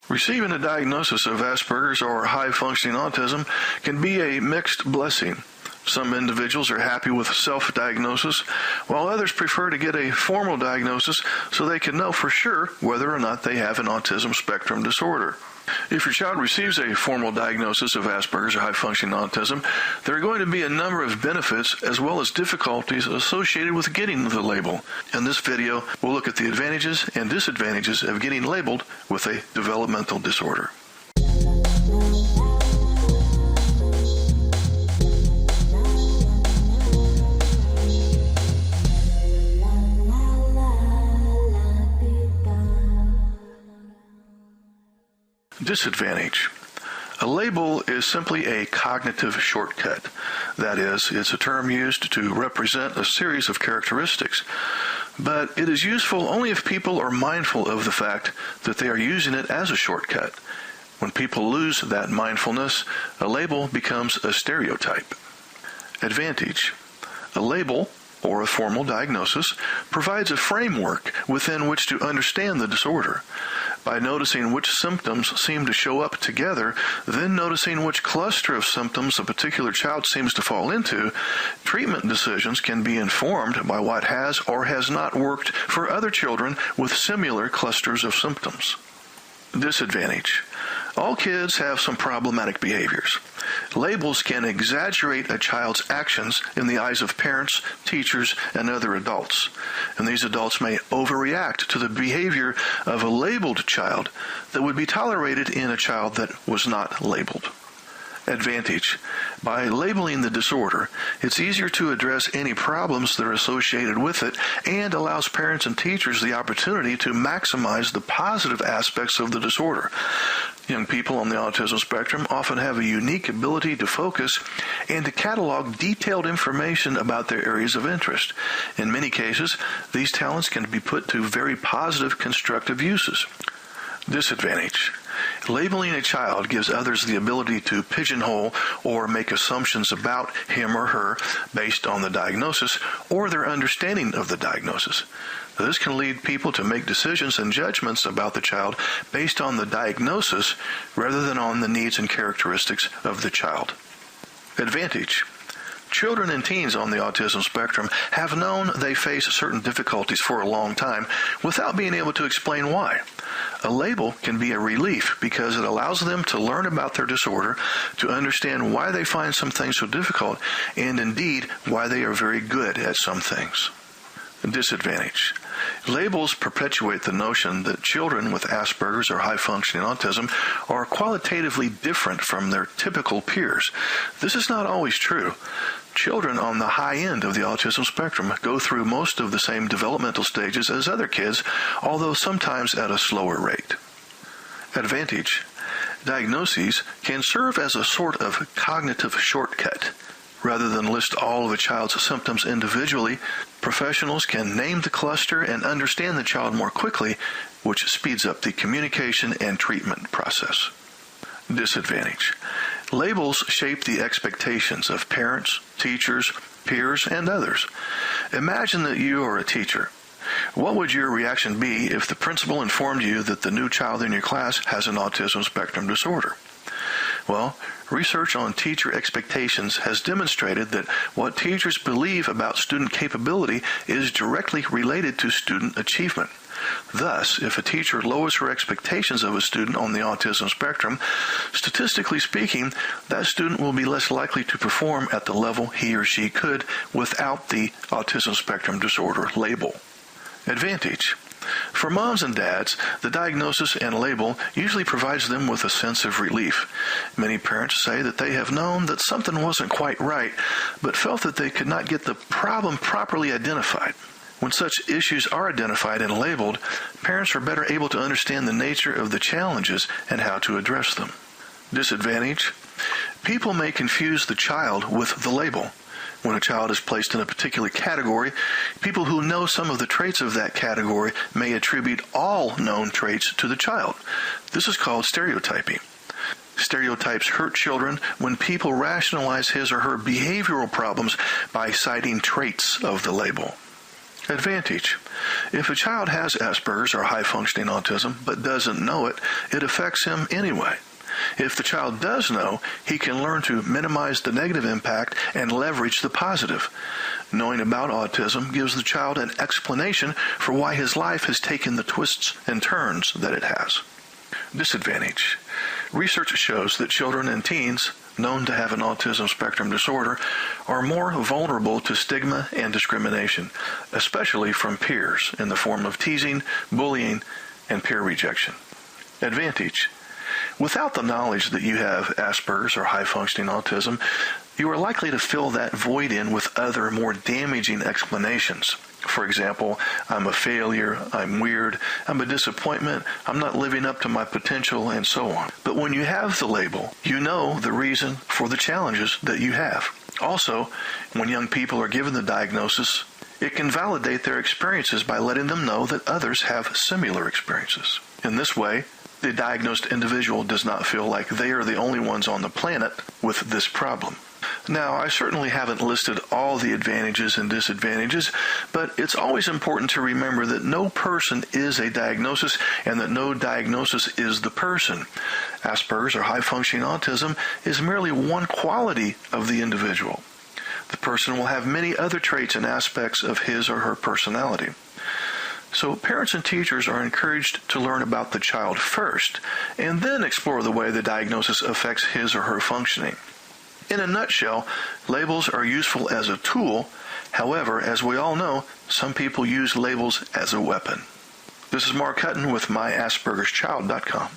Receiving a diagnosis of Asperger's or high-functioning autism can be a mixed blessing. Some individuals are happy with self-diagnosis, while others prefer to get a formal diagnosis so they can know for sure whether or not they have an autism spectrum disorder. If your child receives a formal diagnosis of Asperger's or high-functioning autism, there are going to be a number of benefits as well as difficulties associated with getting the label. In this video, we'll look at the advantages and disadvantages of getting labeled with a developmental disorder. Disadvantage. A label is simply a cognitive shortcut. That is, it's a term used to represent a series of characteristics. But it is useful only if people are mindful of the fact that they are using it as a shortcut. When people lose that mindfulness, a label becomes a stereotype. Advantage. A label, or a formal diagnosis, provides a framework within which to understand the disorder. By noticing which symptoms seem to show up together, then noticing which cluster of symptoms a particular child seems to fall into, treatment decisions can be informed by what has or has not worked for other children with similar clusters of symptoms. Disadvantage. All kids have some problematic behaviors. Labels can exaggerate a child's actions in the eyes of parents, teachers, and other adults. And these adults may overreact to the behavior of a labeled child that would be tolerated in a child that was not labeled. Advantage. By labeling the disorder, it's easier to address any problems that are associated with it and allows parents and teachers the opportunity to maximize the positive aspects of the disorder. Young people on the autism spectrum often have a unique ability to focus and to catalog detailed information about their areas of interest. In many cases, these talents can be put to very positive, constructive uses. Disadvantage. Labeling a child gives others the ability to pigeonhole or make assumptions about him or her based on the diagnosis or their understanding of the diagnosis. This can lead people to make decisions and judgments about the child based on the diagnosis rather than on the needs and characteristics of the child. Advantage. Children and teens on the autism spectrum have known they face certain difficulties for a long time without being able to explain why. A label can be a relief because it allows them to learn about their disorder, to understand why they find some things so difficult, and indeed why they are very good at some things. Disadvantage. Labels perpetuate the notion that children with Asperger's or high-functioning autism are qualitatively different from their typical peers. This is not always true. Children on the high end of the autism spectrum go through most of the same developmental stages as other kids, although sometimes at a slower rate. Advantage. Diagnoses can serve as a sort of cognitive shortcut. Rather than list all of a child's symptoms individually, professionals can name the cluster and understand the child more quickly, which speeds up the communication and treatment process. Disadvantage. Labels shape the expectations of parents, teachers, peers, and others. Imagine that you are a teacher. What would your reaction be if the principal informed you that the new child in your class has an autism spectrum disorder? Well, research on teacher expectations has demonstrated that what teachers believe about student capability is directly related to student achievement. Thus, if a teacher lowers her expectations of a student on the autism spectrum, statistically speaking, that student will be less likely to perform at the level he or she could without the autism spectrum disorder label. Advantage. For moms and dads, the diagnosis and label usually provides them with a sense of relief. Many parents say that they have known that something wasn't quite right, but felt that they could not get the problem properly identified. When such issues are identified and labeled, parents are better able to understand the nature of the challenges and how to address them. Disadvantage. People may confuse the child with the label. When a child is placed in a particular category, people who know some of the traits of that category may attribute all known traits to the child. This is called stereotyping. Stereotypes hurt children when people rationalize his or her behavioral problems by citing traits of the label. Advantage. If a child has Asperger's or high-functioning autism but doesn't know it, it affects him anyway. If the child does know, he can learn to minimize the negative impact and leverage the positive. Knowing about autism gives the child an explanation for why his life has taken the twists and turns that it has. Disadvantage. Research shows that children and teens known to have an autism spectrum disorder are more vulnerable to stigma and discrimination, especially from peers in the form of teasing, bullying, and peer rejection. Advantage. Without the knowledge that you have Asperger's or high-functioning autism, you are likely to fill that void in with other, more damaging explanations. For example, I'm a failure, I'm weird, I'm a disappointment, I'm not living up to my potential, and so on. But when you have the label, you know the reason for the challenges that you have. Also, when young people are given the diagnosis, it can validate their experiences by letting them know that others have similar experiences. In this way, the diagnosed individual does not feel like they are the only ones on the planet with this problem. Now, I certainly haven't listed all the advantages and disadvantages, but it's always important to remember that no person is a diagnosis and that no diagnosis is the person. Asperger's or high-functioning autism is merely one quality of the individual. The person will have many other traits and aspects of his or her personality. So parents and teachers are encouraged to learn about the child first, and then explore the way the diagnosis affects his or her functioning. In a nutshell, labels are useful as a tool. However, as we all know, some people use labels as a weapon. This is Mark Hutten with myaspergerschild.com.